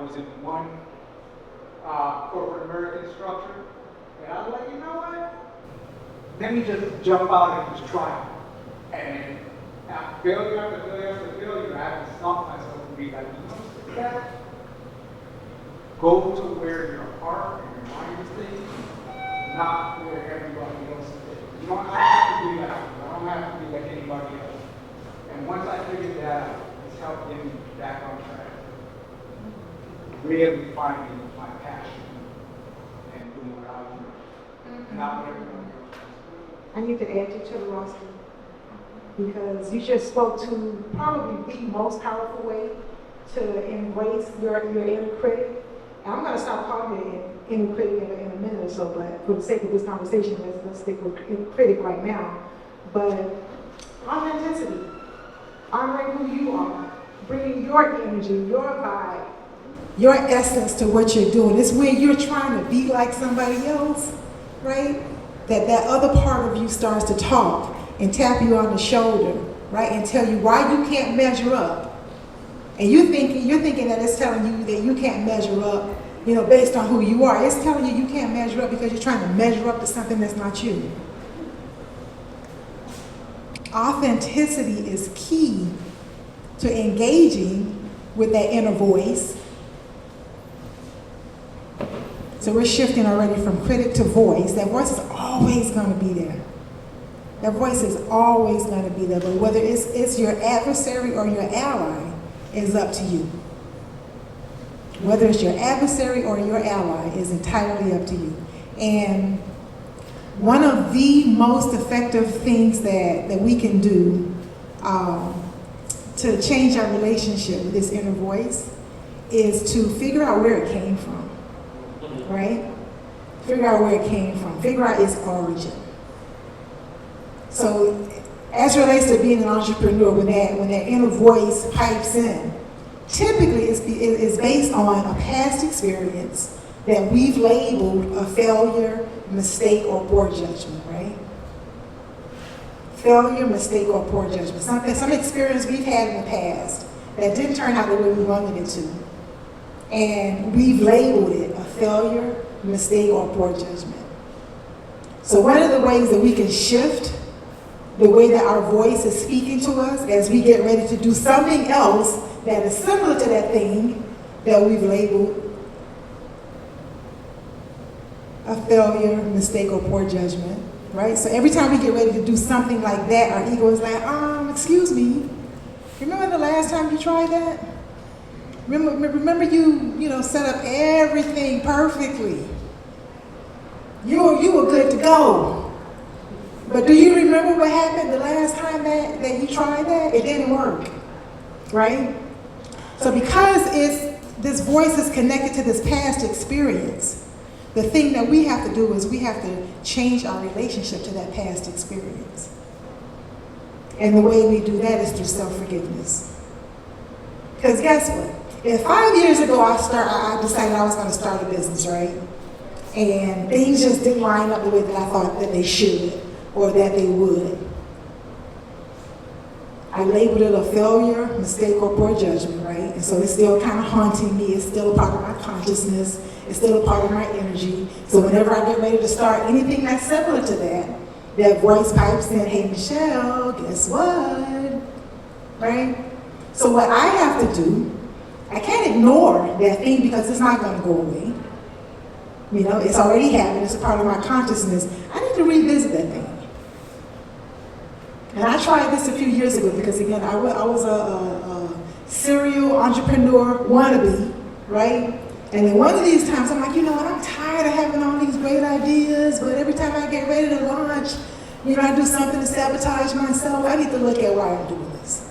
was in one corporate American structure, and I was like, you know what? Let me just jump out and just try it. And after failure after failure after failure, I had to stop myself and be like, you know, Dad, go to where your heart and your mind is thinking, not where everybody else is thinking. You don't have to be like, I don't have to be like anybody else. And once I figured that out, it's helped getting me back on track. Really finding my passion and doing what I want. Mm-hmm. Not what everyone else does. I need to add you to the roster because you just spoke to probably the most powerful way to embrace your inner critic. And I'm going to stop calling it inner critic in a minute or so, but for the sake of this conversation, let's stick with inner critic right now. But authenticity, honoring who you are, bringing your energy, your vibe, your essence to what you're doing. It's when you're trying to be like somebody else, right? That other part of you starts to talk and tap you on the shoulder, right? And tell you why you can't measure up. And you're thinking that it's telling you that you can't measure up, you know, based on who you are. It's telling you can't measure up because you're trying to measure up to something that's not you. Authenticity is key to engaging with that inner voice. So we're shifting already from critic to voice. That voice is always going to be there. That voice is always going to be there. But whether it's your adversary or your ally is up to you. Whether it's your adversary or your ally is entirely up to you. And one of the most effective things that we can do to change our relationship with this inner voice is to figure out where it came from. Right? Figure out where it came from. Figure out its origin. So, as it relates to being an entrepreneur, when that inner voice pipes in, typically it's based on a past experience that we've labeled a failure, mistake, or poor judgment, right? Failure, mistake, or poor judgment. Some experience we've had in the past that didn't turn out the way we wanted it to. And we've labeled it a failure, mistake, or poor judgment. So one of the ways that we can shift the way that our voice is speaking to us as we get ready to do something else that is similar to that thing that we've labeled a failure, mistake, or poor judgment, right? So every time we get ready to do something like that, our ego is like, excuse me, remember the last time you tried that? Remember you set up everything perfectly. You were good to go. But do you remember what happened the last time that you tried that? It didn't work, right? So because this voice is connected to this past experience, the thing that we have to do is we have to change our relationship to that past experience. And the way we do that is through self-forgiveness. Because guess what? If 5 years ago I decided I was going to start a business, right? And things just didn't line up the way that I thought that they should or that they would. I labeled it a failure, mistake, or poor judgment, right? And so it's still kind of haunting me. It's still a part of my consciousness. It's still a part of my energy. So whenever I get ready to start anything that's similar to that voice pipes in, hey, Michelle, guess what? Right? So what I have to do, I can't ignore that thing because it's not going to go away. You know, it's already happened. It's a part of my consciousness. I need to revisit that thing. And I tried this a few years ago because, again, I was a serial entrepreneur wannabe, right? And then one of these times, I'm like, you know what, I'm tired of having all these great ideas, but every time I get ready to launch, I do something to sabotage myself. I need to look at why I'm doing this.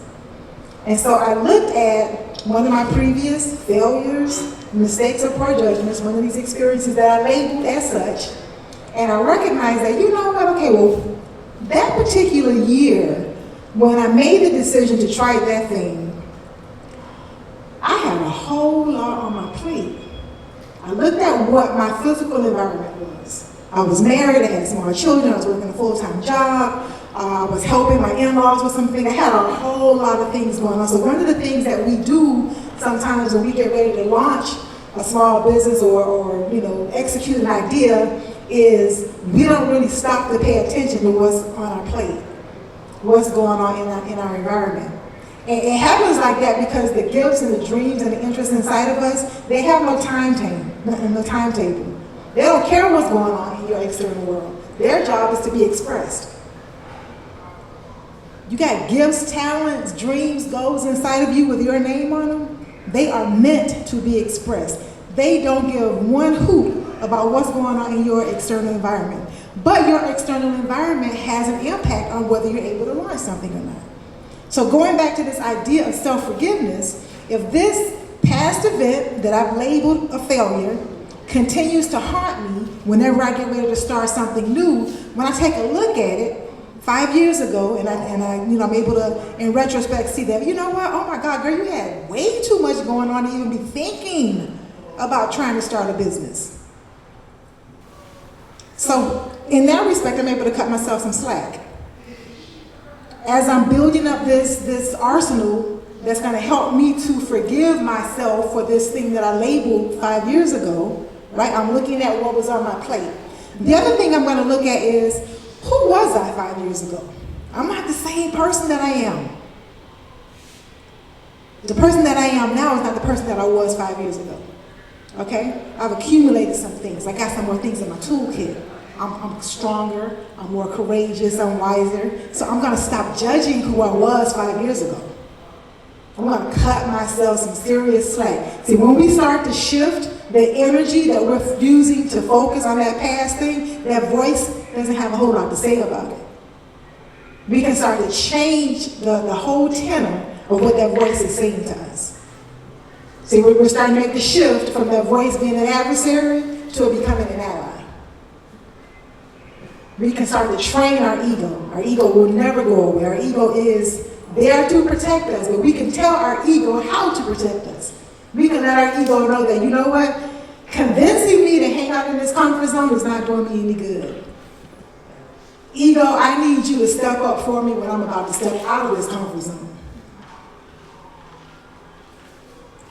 And so I looked at one of my previous failures, mistakes, or poor judgments, one of these experiences that I labeled as such, and I recognized that, you know what, okay, well, that particular year, when I made the decision to try that thing, I had a whole lot on my plate. I looked at what my physical environment was. I was married, I had small children, I was working a full-time job, I was helping my in-laws with something. I had a whole lot of things going on. So one of the things that we do sometimes when we get ready to launch a small business or execute an idea is we don't really stop to pay attention to what's on our plate, what's going on in our environment. And it happens like that because the gifts and the dreams and the interests inside of us, they have no timetable. They don't care what's going on in your external world. Their job is to be expressed. You got gifts, talents, dreams, goals inside of you with your name on them. They are meant to be expressed. They don't give one hoot about what's going on in your external environment. But your external environment has an impact on whether you're able to launch something or not. So going back to this idea of self-forgiveness, if this past event that I've labeled a failure continues to haunt me whenever I get ready to start something new, when I take a look at it 5 years ago and I'm able to, in retrospect, see that, you know what, oh my God, girl, you had way too much going on to even be thinking about trying to start a business. So in that respect, I'm able to cut myself some slack. As I'm building up this arsenal that's going to help me to forgive myself for this thing that I labeled 5 years ago, right? I'm looking at what was on my plate. The other thing I'm going to look at is, who was I 5 years ago? I'm not the same person that I am. The person that I am now is not the person that I was 5 years ago. Okay? I've accumulated some things. I got some more things in my toolkit. I'm stronger, I'm more courageous, I'm wiser. So I'm going to stop judging who I was 5 years ago. I'm going to cut myself some serious slack. See, when we start to shift the energy that we're using to focus on that past thing, that voice doesn't have a whole lot to say about it. We can start to change the whole tenor of what that voice is saying to us. See, we're starting to make the shift from that voice being an adversary to it becoming an ally. We can start to train our ego. Our ego will never go away. Our ego is there to protect us, but we can tell our ego how to protect us. We can let our ego know that, you know what, convincing me to hang out in this comfort zone is not doing me any good. Ego, I need you to step up for me when I'm about to step out of this comfort zone.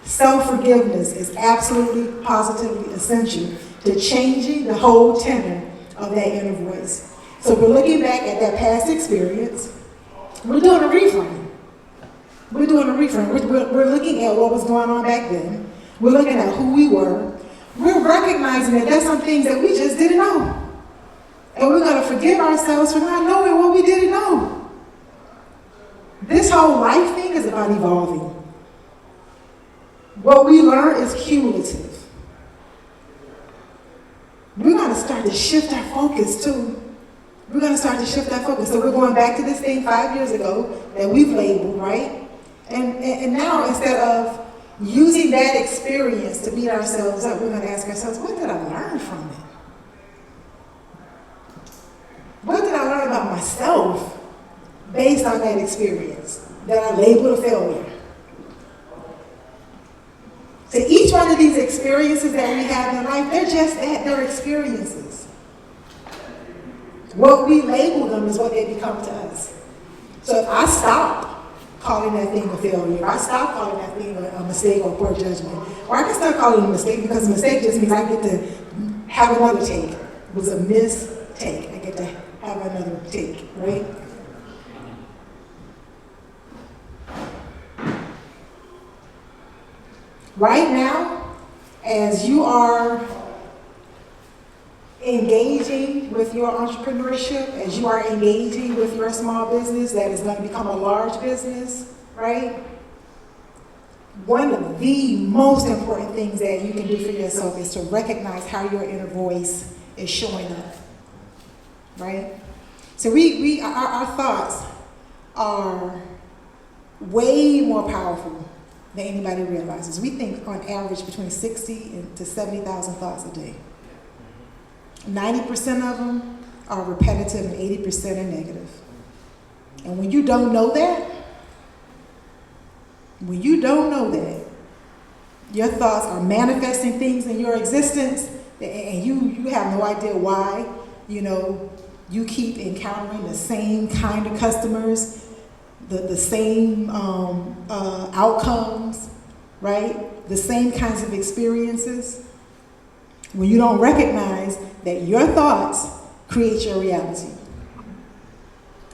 Self-forgiveness is absolutely, positively essential to changing the whole tenor of that inner voice. So we're looking back at that past experience. We're doing a reframe. We're looking at what was going on back then. We're looking at who we were. We're recognizing that there's some things that we just didn't know. And we're going to forgive ourselves for not knowing what we didn't know. This whole life thing is about evolving. What we learn is cumulative. We're going to start to shift our focus too. We're going to start to shift our focus. So we're going back to this thing 5 years ago that we've labeled, right? And now instead of using that experience to beat ourselves up, we're going to ask ourselves, what did I learn from it? What did I learn about myself based on that experience that I labeled a failure? So each one of these experiences that we have in life, they're just that, they're experiences. What we label them is what they become to us. So if I stop calling that thing a failure, if I stop calling that thing a mistake or poor judgment, or I can start calling it a mistake because a mistake just means I get to have another take. It was a mistake. I get to have another take, right? Right now, as you are engaging with your entrepreneurship, as you are engaging with your small business that is going to become a large business, right? One of the most important things that you can do for yourself is to recognize how your inner voice is showing up, right? So our thoughts are way more powerful than anybody realizes. We think on average between 60 to 70,000 thoughts a day. 90% of them are repetitive and 80% are negative. And when you don't know that, your thoughts are manifesting things in your existence and you have no idea why. You keep encountering the same kind of customers, the same outcomes, right? The same kinds of experiences. When you don't recognize that your thoughts create your reality.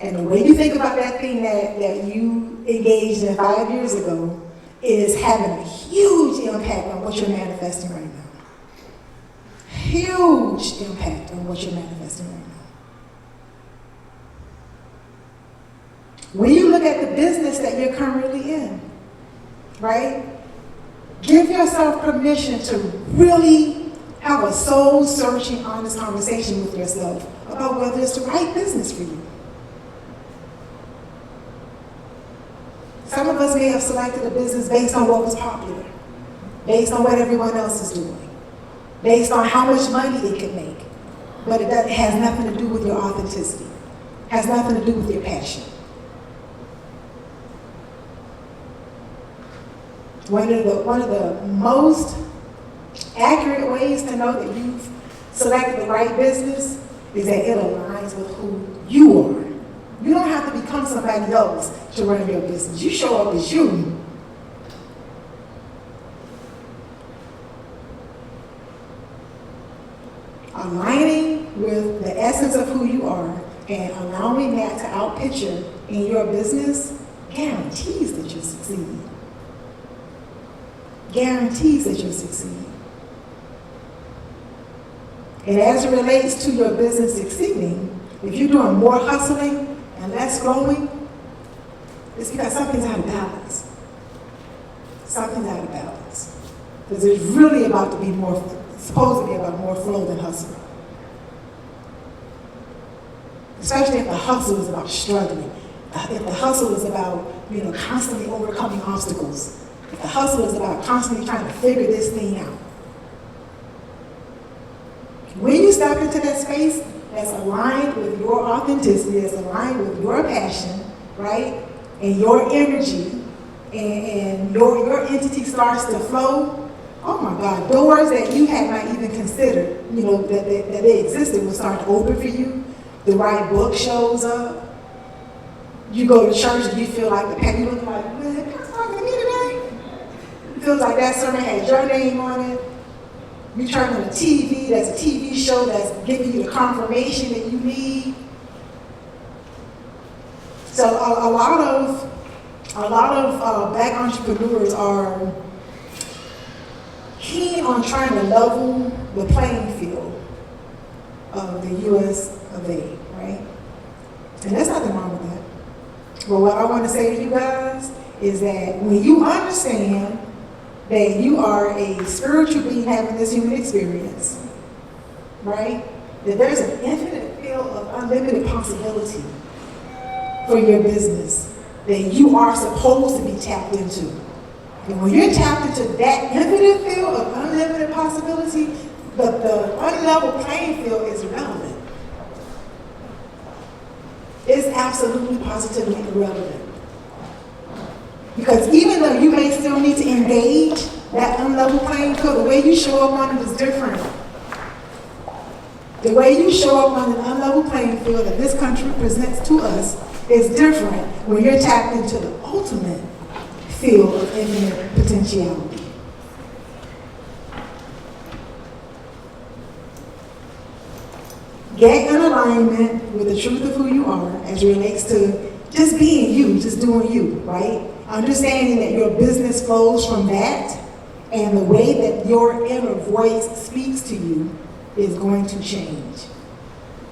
And the way you think about that thing that you engaged in 5 years ago is having a huge impact on what you're manifesting right now. Huge impact on what you're manifesting right now. When you look at the business that you're currently in, right? Give yourself permission to really have a soul-searching, honest conversation with yourself about whether it's the right business for you. Some of us may have selected a business based on what was popular, based on what everyone else is doing, based on how much money it could make, but it has nothing to do with your authenticity, has nothing to do with your passion. One of the most accurate ways to know that you've selected the right business is that it aligns with who you are. You don't have to become somebody else to run your business. You show up as you. Aligning with the essence of who you are and allowing that to outpicture in your business guarantees that you'll succeed. Guarantees that you'll succeed. And as it relates to your business succeeding, if you're doing more hustling and less flowing, it's because something's out of balance. Something's out of balance. Because it's really about to be more, it's supposed to be about more flow than hustle. Especially if the hustle is about struggling. If the hustle is about, constantly overcoming obstacles. If the hustle is about constantly trying to figure this thing out. When you step into that space that's aligned with your authenticity, that's aligned with your passion, right? And your energy, and your entity starts to flow, oh my God, doors that you had not even considered, that they existed will start to open for you. The right book shows up. You go to church and you feel like you look like, man, God's talking to me today. It feels like that sermon has your name on it. You turn on the TV, there's a TV show that's giving you the confirmation that you need. So a lot of Black entrepreneurs are keen on trying to level the playing field of the U.S. of A., right? And there's nothing wrong with that. But what I want to say to you guys is that when you understand that you are a spiritual being having this human experience, right? That there's an infinite field of unlimited possibility for your business that you are supposed to be tapped into. And when you're tapped into that infinite field of unlimited possibility, the unlevel playing field is irrelevant. It's absolutely positively irrelevant. Because even though you may still need to engage that unlevel playing field, the way you show up on it is different. The way you show up on an unlevel playing field that this country presents to us is different when you're tapped into the ultimate field of infinite potentiality. Get in alignment with the truth of who you are as it relates to just being you, just doing you, right? Understanding that your business flows from that, and the way that your inner voice speaks to you is going to change.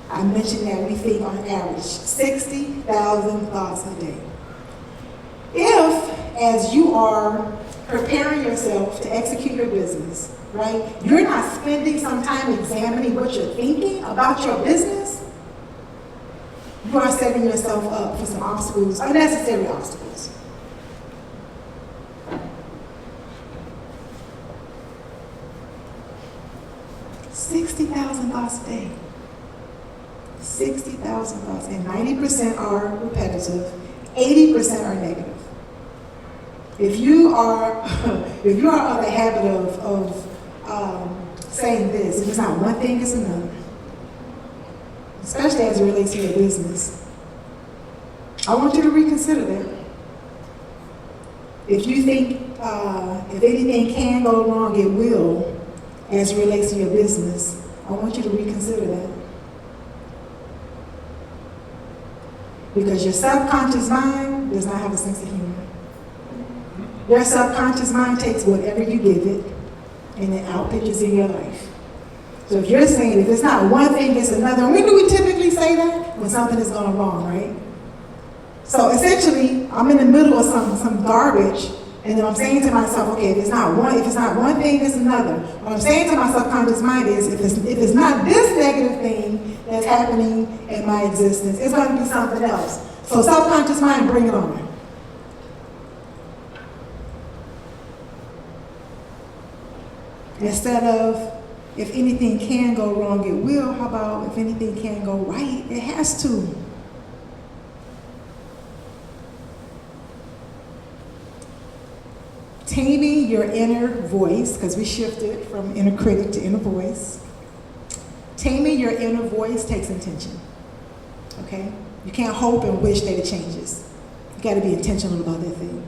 I mentioned that we think on average 60,000 thoughts a day. If, as you are preparing yourself to execute your business, right, you're not spending some time examining what you're thinking about your business, you are setting yourself up for some obstacles, unnecessary obstacles. $60,000 a day. 60,000 thoughts, and 90% are repetitive, 80% are negative. If you are of the habit of saying this, if it's not one thing, it's another. Especially as it relates to your business. I want you to reconsider that. If you think if anything can go wrong, it will, as it relates to your business, I want you to reconsider that. Because your subconscious mind does not have a sense of humor. Your subconscious mind takes whatever you give it and it outpitches in your life. So if you're saying if it's not one thing, it's another, when do we typically say that? When something is going wrong, right? So essentially, I'm in the middle of some garbage, and then I'm saying to myself, okay, if it's not one thing, it's another. What I'm saying to my subconscious mind is, if it's not this negative thing that's happening in my existence, it's going to be something else. So subconscious mind, bring it on. Instead of, if anything can go wrong, it will. How about if anything can go right, it has to. Taming your inner voice, because we shifted from inner critic to inner voice. Taming your inner voice takes intention, okay? You can't hope and wish that it changes. You gotta be intentional about that thing.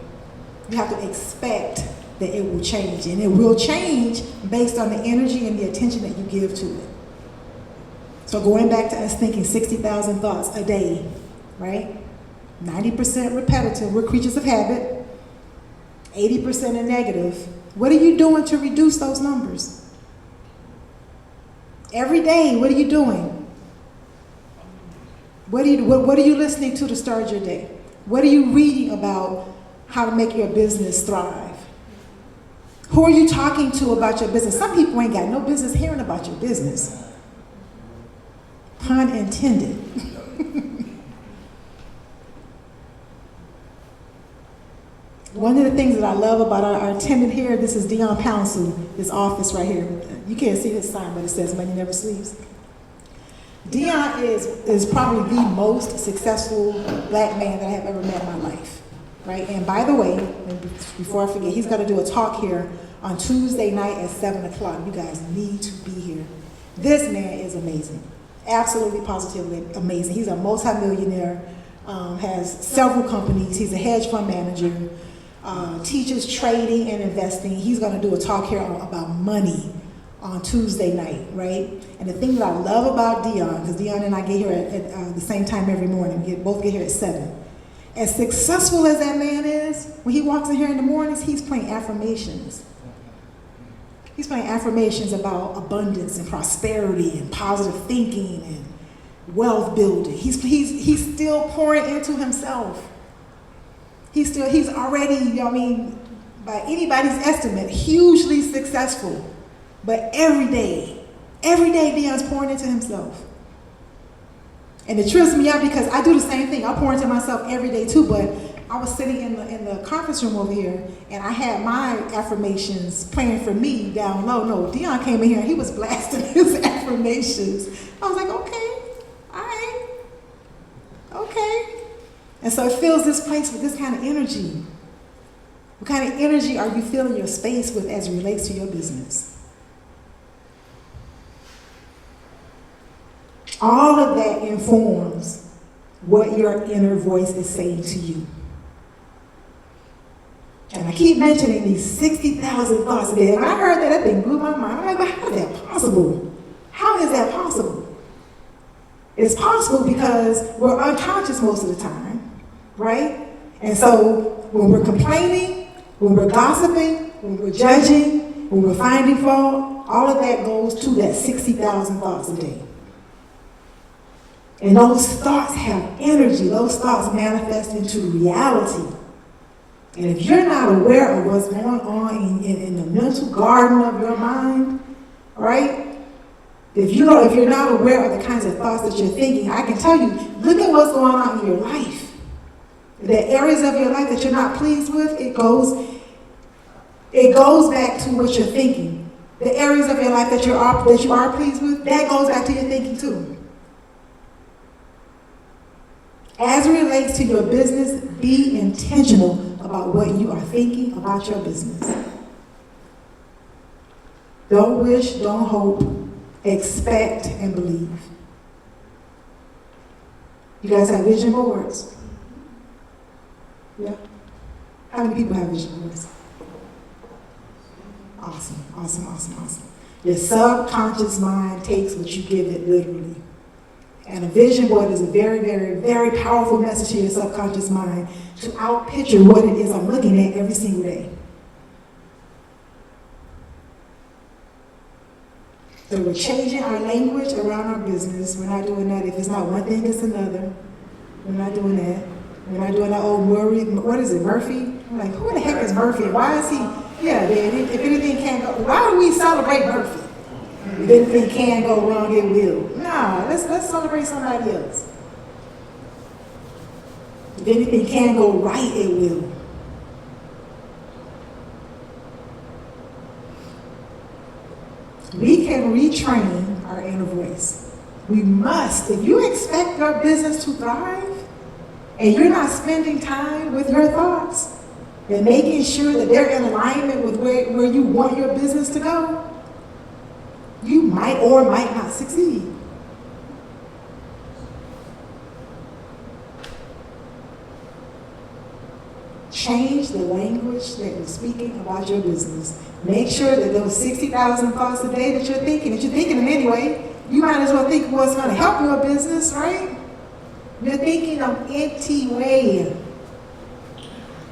You have to expect that it will change, and it will change based on the energy and the attention that you give to it. So going back to us thinking 60,000 thoughts a day, right? 90% repetitive, we're creatures of habit. 80% are negative. What are you doing to reduce those numbers? Every day, what are you doing? What are you listening to start your day? What are you reading about how to make your business thrive? Who are you talking to about your business? Some people ain't got no business hearing about your business. Pun intended. One of the things that I love about our attendant here, this is Dion Pouncey, his office right here. You can't see his sign, but it says money never sleeps. Dion is probably the most successful black man that I have ever met in my life, right? And by the way, before I forget, he's gonna do a talk here on Tuesday night at 7 o'clock. You guys need to be here. This man is amazing, absolutely positively amazing. He's a multimillionaire, has several companies, he's a hedge fund manager, teaches trading and investing. He's gonna do a talk here about money on Tuesday night, right? And the thing that I love about Dion, because Dion and I get here at the same time every morning, we both get here at 7. As successful as that man is, when he walks in here in the mornings, he's playing affirmations. He's playing affirmations about abundance and prosperity and positive thinking and wealth building. He's still pouring into himself. He's already, by anybody's estimate, hugely successful. But every day Dion's pouring into himself. And it trips me out because I do the same thing. I pour into myself every day too, but I was sitting in the conference room over here and I had my affirmations playing for me down low. No, Dion came in here and he was blasting his affirmations. I was like, okay, all right, okay. And so it fills this place with this kind of energy. What kind of energy are you filling your space with as it relates to your business? All of that informs what your inner voice is saying to you. And I keep mentioning these 60,000 thoughts a day. And I heard that thing blew my mind. I'm like, but how is that possible? How is that possible? It's possible because we're unconscious most of the time, right? And so when we're complaining, when we're gossiping, when we're judging, when we're finding fault, all of that goes to that 60,000 thoughts a day. And those thoughts have energy. Those thoughts manifest into reality. And if you're not aware of what's going on in the mental garden of your mind, right? If you're not aware of the kinds of thoughts that you're thinking, I can tell you, look at what's going on in your life. The areas of your life that you're not pleased with, it goes back to what you're thinking. The areas of your life that you are pleased with, that goes back to your thinking too. As it relates to your business, be intentional about what you are thinking about your business. Don't wish, don't hope, expect and believe. You guys have vision boards? Yeah? How many people have vision boards? Awesome, awesome, awesome, awesome. Your subconscious mind takes what you give it literally. And a vision board is a very, very, very powerful message to your subconscious mind to outpicture what it is I'm looking at every single day. So we're changing our language around our business. We're not doing that. If it's not one thing, it's another. We're not doing that. We're not doing that old Murray, what is it, Murphy? I'm like, who the heck is Murphy? Why is he, yeah, if anything can't go, why do we celebrate Murphy? If anything can go wrong, it will. Nah, let's celebrate somebody else. If anything can go right, it will. We can retrain our inner voice. We must. If you expect your business to thrive and you're not spending time with your thoughts and making sure that they're in alignment with where you want your business to go, you might or might not succeed. Change the language that you're speaking about your business. Make sure that those 60,000 thoughts a day that you're thinking them anyway, you might as well think what's going to help your business, right? You're thinking them empty way.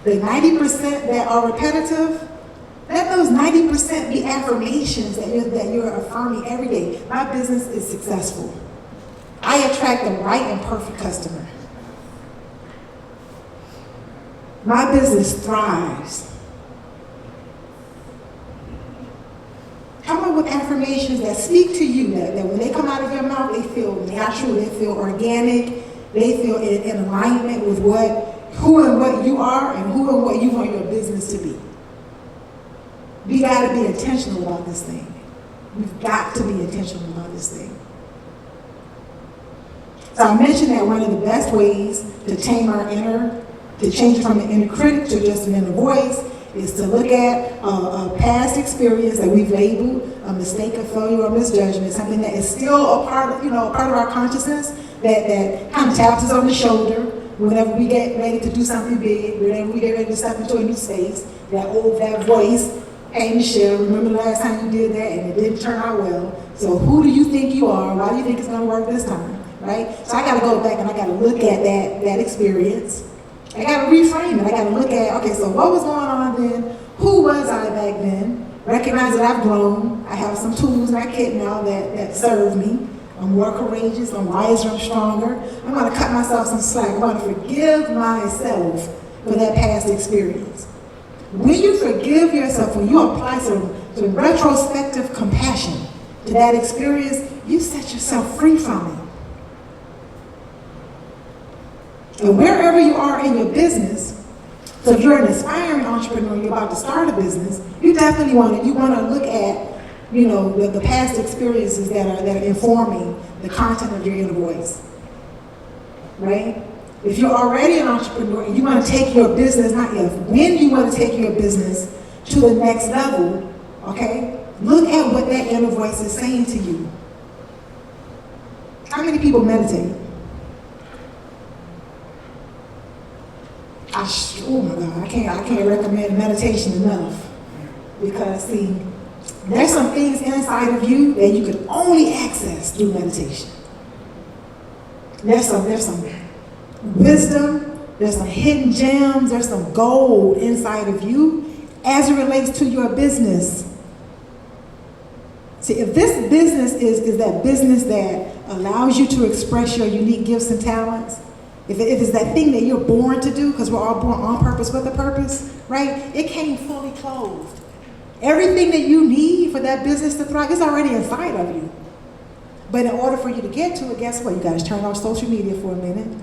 The 90% that are repetitive, let those 90% be affirmations that you're affirming every day. My business is successful. I attract the right and perfect customer. My business thrives. Come up with affirmations that speak to you, that when they come out of your mouth, they feel natural, they feel organic, they feel in alignment with who and what you are and who and what you want your business to be. We got to be intentional about this thing. We've got to be intentional about this thing. So I mentioned that one of the best ways to tame our to change from an inner critic to just an inner voice, is to look at a past experience that we've labeled a mistake, a failure, or misjudgment, something that is still a part of our consciousness that kind of taps us on the shoulder whenever we get ready to do something big, whenever we get ready to step into a new space. That voice, hey Michelle, remember the last time you did that and it didn't turn out well. So who do you think you are? Why do you think it's going to work this time? Right? So I got to go back and I got to look at that experience. I got to reframe it. I got to look at, okay, so what was going on then? Who was I back then? Recognize that I've grown. I have some tools in my kit now that serve me. I'm more courageous. I'm wiser. I'm stronger. I'm going to cut myself some slack. I'm going to forgive myself for that past experience. When you forgive yourself, when you apply some retrospective compassion to that experience, you set yourself free from it. And wherever you are in your business, so if you're an aspiring entrepreneur, you're about to start a business, you definitely want to look at, the past experiences that are informing the content of your inner voice, right? If you're already an entrepreneur and you want to take your business, when you want to take your business to the next level, okay, look at what that inner voice is saying to you. How many people meditate? Oh my God, I can't recommend meditation enough. Because see, there's some things inside of you that you can only access through meditation. There's some wisdom, there's some hidden gems, there's some gold inside of you as it relates to your business. See, if this business is that business that allows you to express your unique gifts and talents, if it's that thing that you're born to do, because we're all born on purpose with a purpose, right? It came fully clothed. Everything that you need for that business to thrive is already inside of you. But in order for you to get to it, guess what? You got to turn off social media for a minute,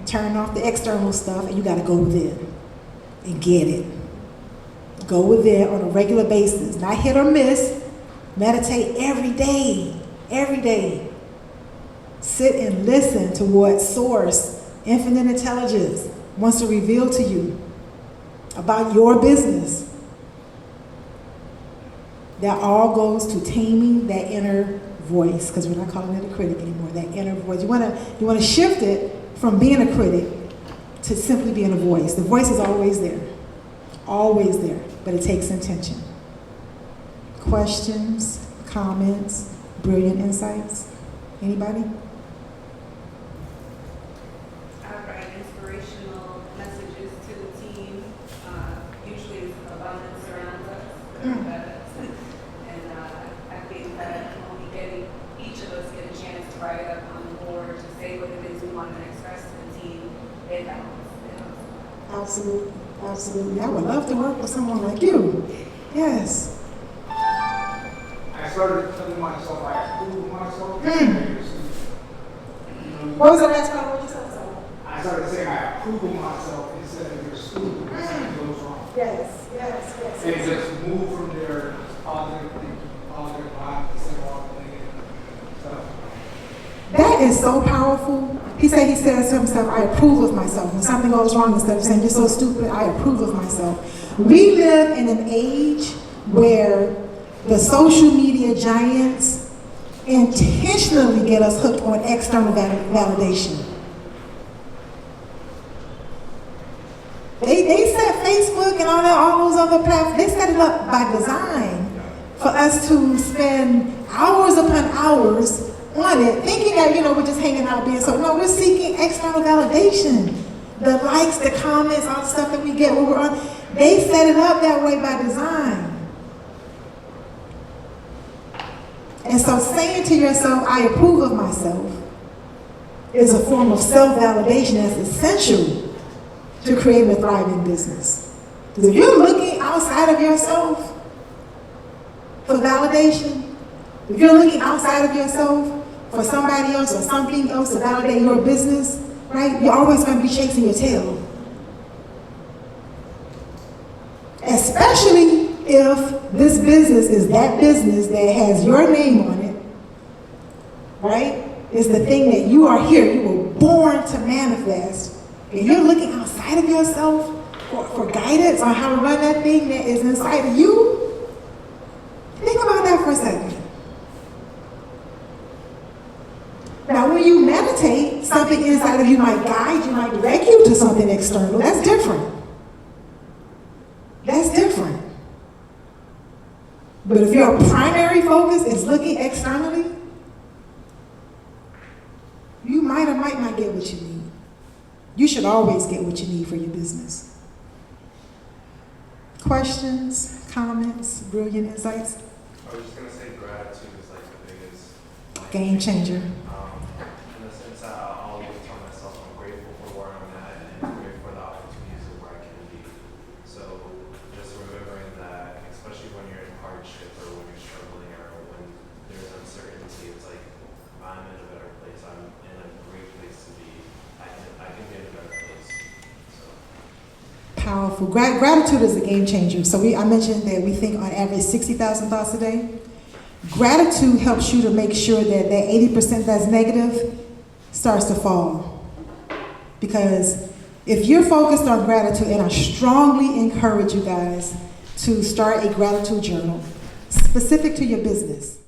turn off the external stuff, and you got to go within and get it. Go within on a regular basis, not hit or miss. Meditate every day, every day. Sit and listen to what source, infinite intelligence, wants to reveal to you about your business. That all goes to taming that inner voice, because we're not calling it a critic anymore, that inner voice. You want to shift it from being a critic to simply being a voice. The voice is always there, but it takes intention. Questions, comments, brilliant insights? Anybody? I write inspirational messages to the team. Usually it's abundance surrounds us. And I think that when we get, each of us get a chance to write up on the board to say what it is we want to express to the team, it helps. Absolutely, absolutely. I would love to work with someone like you. Yes. I started telling myself I approve of myself. What was the last part of what you said? I started saying I approve of myself instead of your student when something goes wrong. Yes. And just move from there, positive thinking, positive vibes, instead of all the negative stuff. That is so powerful. He says to himself, I approve of myself. When something goes wrong, instead of saying, you're so stupid, I approve of myself. We live in an age where the social media giants intentionally get us hooked on external validation. They set Facebook and all those other platforms, they set it up by design for us to spend hours upon hours on it, thinking that, we're just hanging out being so. No, we're seeking external validation. The likes, the comments, all the stuff that we get when we're on, they set it up that way by design. And so saying to yourself, I approve of myself, is a form of self-validation that's essential to create a thriving business. Because if you're looking outside of yourself for validation, if you're looking outside of yourself for somebody else or something else to validate your business, right, you're always going to be chasing your tail. Especially if this business is that business that has your name on it, right? It's the thing that you are here, you were born to manifest. And you're looking outside of yourself for guidance on how to run that thing that is inside of you. Think about that for a second. Now, when you meditate, something inside of you might guide you, might direct you to something external. That's different. That's different. But if your primary focus is looking externally, you might or might not get what you need. You should always get what you need for your business. Questions, comments, brilliant insights? I was just going to say gratitude is like the biggest Game changer. In the sense that I always tell myself I'm grateful for where I'm at and grateful for the opportunities of where I can be. So just remembering that, especially when you're in hardship or when you're struggling or when there's uncertainty, it's like I'm in a better place. I'm in a great place to be. I can be in a better place. So. Powerful. Gratitude is a game changer. So I mentioned that we think on average 60,000 thoughts a day. Gratitude helps you to make sure that 80% that's negative starts to fall. Because if you're focused on gratitude, and I strongly encourage you guys to start a gratitude journal specific to your business.